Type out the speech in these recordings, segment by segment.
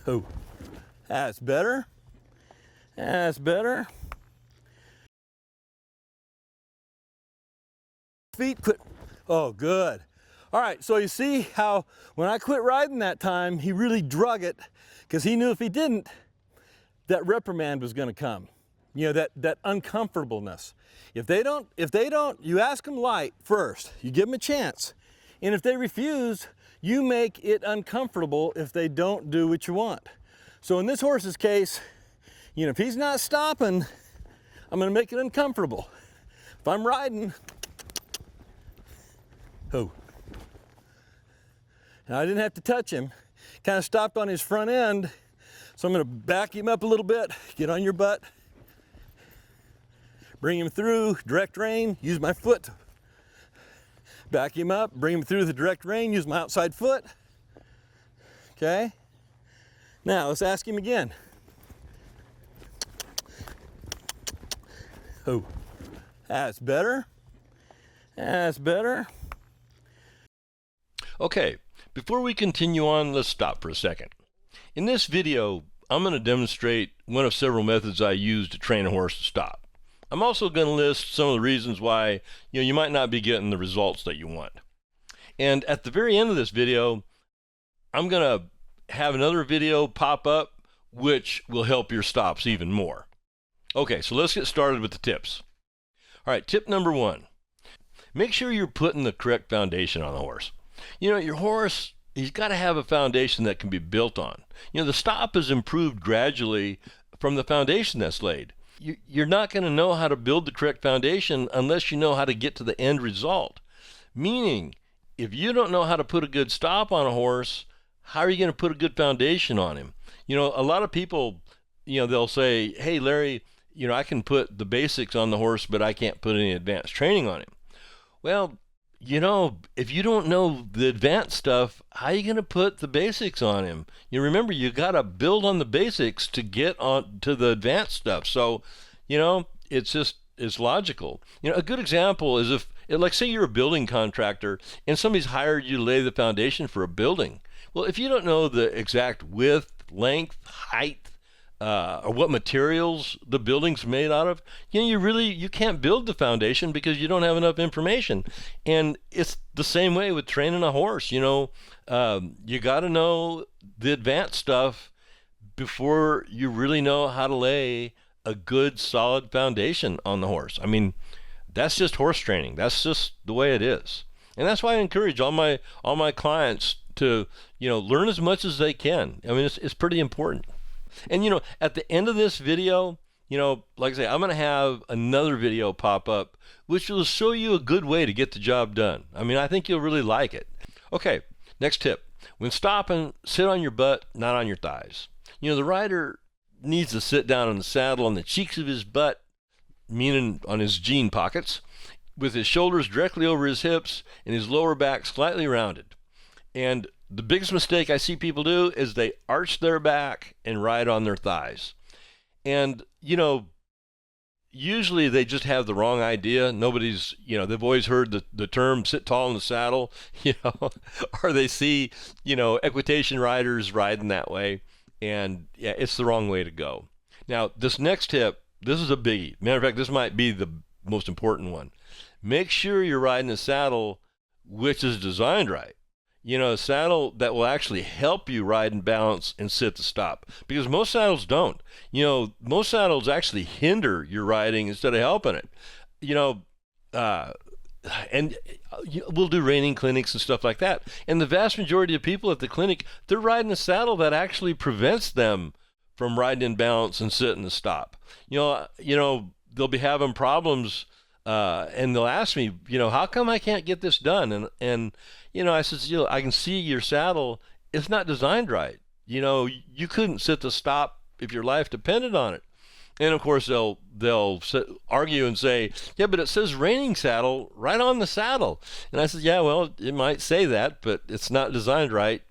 Oh, that's better. That's better. Feet quit. Oh, good. All right, so you see how when I quit riding that time, he really drug it because he knew if he didn't, that reprimand was going to come. You know, that uncomfortableness. If they don't, you ask them light first. You give them a chance. And if they refuse, you make it uncomfortable if they don't do what you want. So in this horse's case, you know, if he's not stopping, I'm going to make it uncomfortable. If I'm riding, oh. Now I didn't have to touch him. Kind of stopped on his front end. So I'm going to back him up a little bit, get on your butt, bring him through, direct rein, use my foot. Back him up, bring him through the direct rein, use my outside foot. Okay? Now let's ask him again. Oh, that's better. That's better. Okay, before we continue on, let's stop for a second. In this video, I'm going to demonstrate one of several methods I use to train a horse to stop. I'm also going to list some of the reasons why you might not be getting the results that you want. And at the very end of this video, I'm going to have another video pop up which will help your stops even more. Okay, so let's get started with the tips. All right, tip number 1. Make sure you're putting the correct foundation on the horse. You know, your horse, he's got to have a foundation that can be built on. You know, the stop is improved gradually from the foundation that's laid. You're not going to know how to build the correct foundation unless you know how to get to the end result. Meaning, if you don't know how to put a good stop on a horse, how are you going to put a good foundation on him? You know, a lot of people, they'll say, hey, Larry, I can put the basics on the horse, but I can't put any advanced training on him. Well, if you don't know the advanced stuff, how are you going to put the basics on him? You remember, you got to build on the basics to get on to the advanced stuff. So, it's logical. A good example is like say you're a building contractor and somebody's hired you to lay the foundation for a building. Well, if you don't know the exact width, length, height, or what materials the building's made out of, you can't build the foundation because you don't have enough information. And it's the same way with training a horse. You got to know the advanced stuff before you really know how to lay a good solid foundation on the horse. I mean, that's just horse training. That's just the way it is. And that's why I encourage all my clients to learn as much as they can. I mean, it's pretty important. And at the end of this video, like I say, I'm going to have another video pop up which will show you a good way to get the job done. I mean, I think you'll really like it. Okay, next tip. When stopping, sit on your butt, not on your thighs. The rider needs to sit down on the saddle on the cheeks of his butt, meaning on his jean pockets, with his shoulders directly over his hips and his lower back slightly rounded. And the biggest mistake I see people do is they arch their back and ride on their thighs. And, usually they just have the wrong idea. Nobody's, they've always heard the term sit tall in the saddle, or they see, equitation riders riding that way. And yeah, it's the wrong way to go. Now, this next tip, this is a biggie. Matter of fact, this might be the most important one. Make sure you're riding a saddle which is designed right. A saddle that will actually help you ride and balance and sit to stop. Because most saddles don't. Most saddles actually hinder your riding instead of helping it. And we'll do reining clinics and stuff like that. And the vast majority of people at the clinic, they're riding a saddle that actually prevents them from riding in balance and sitting to stop. They'll be having problems, and they'll ask me, how come I can't get this done? And I says, I can see your saddle, it's not designed right. You couldn't sit to stop if your life depended on it. And of course they'll argue and say, yeah, but it says reining saddle right on the saddle. And I said, yeah, well, it might say that, but it's not designed right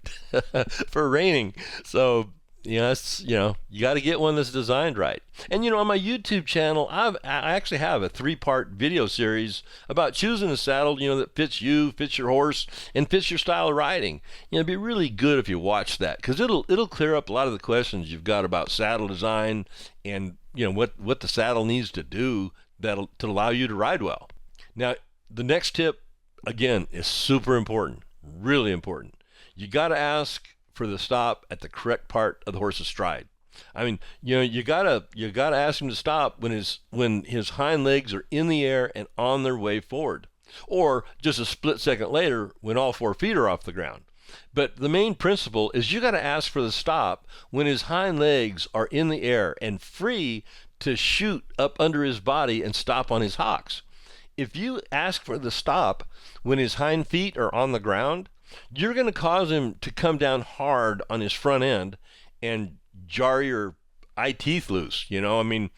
for reining. So you got to get one that's designed right. And on my YouTube channel, I actually have a 3-part video series about choosing a saddle, that fits you, fits your horse, and fits your style of riding. It'd be really good if you watch that, because it'll clear up a lot of the questions you've got about saddle design and what the saddle needs to do to allow you to ride well. Now, the next tip, again, is super important, really important. You got to ask for the stop at the correct part of the horse's stride. I mean, you gotta ask him to stop when his hind legs are in the air and on their way forward, or just a split second later when all 4 feet are off the ground. But the main principle is you got to ask for the stop when his hind legs are in the air and free to shoot up under his body and stop on his hocks. If you ask for the stop when his hind feet are on the ground, you're going to cause him to come down hard on his front end and jar your eye teeth loose. I mean,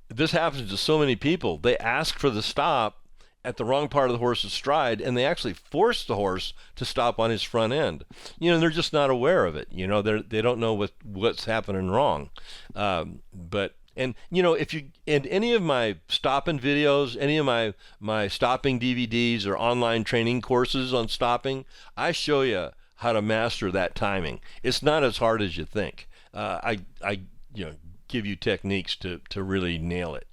this happens to so many people. They ask for the stop at the wrong part of the horse's stride, and they actually force the horse to stop on his front end. They're just not aware of it. They don't know what's happening wrong. If you in any of my stopping videos, any of my stopping DVDs or online training courses on stopping, I show you how to master that timing. It's not as hard as you think. I give you techniques to really nail it.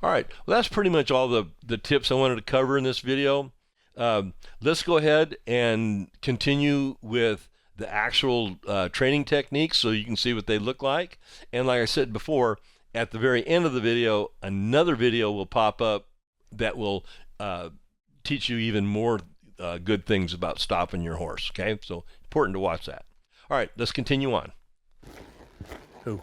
All right, well, that's pretty much all the tips I wanted to cover in this video. Let's go ahead and continue with the actual training techniques so you can see what they look like. And like I said before, at the very end of the video, another video will pop up that will teach you even more good things about stopping your horse. Okay, so important to watch that. All right, let's continue on. Who?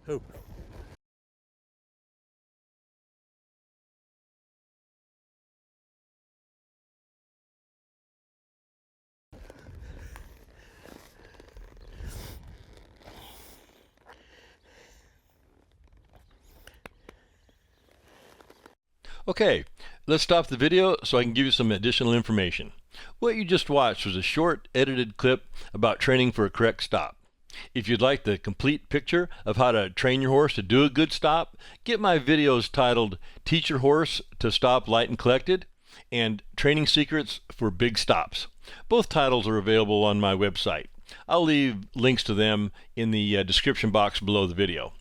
Who? Okay, let's stop the video so I can give you some additional information. What you just watched was a short edited clip about training for a correct stop. If you'd like the complete picture of how to train your horse to do a good stop, get my videos titled Teach Your Horse to Stop Light and Collected and Training Secrets for Big Stops. Both titles are available on my website. I'll leave links to them in the description box below the video.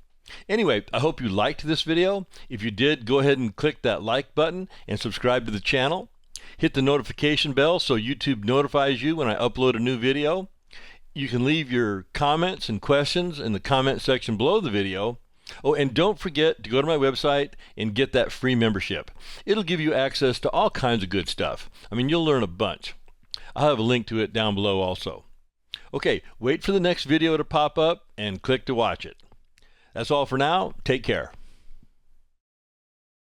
Anyway, I hope you liked this video. If you did, go ahead and click that like button and subscribe to the channel. Hit the notification bell so YouTube notifies you when I upload a new video. You can leave your comments and questions in the comment section below the video. Oh, and don't forget to go to my website and get that free membership. It'll give you access to all kinds of good stuff. I mean, you'll learn a bunch. I'll have a link to it down below also. Okay, wait for the next video to pop up and click to watch it. That's all for now. Take care.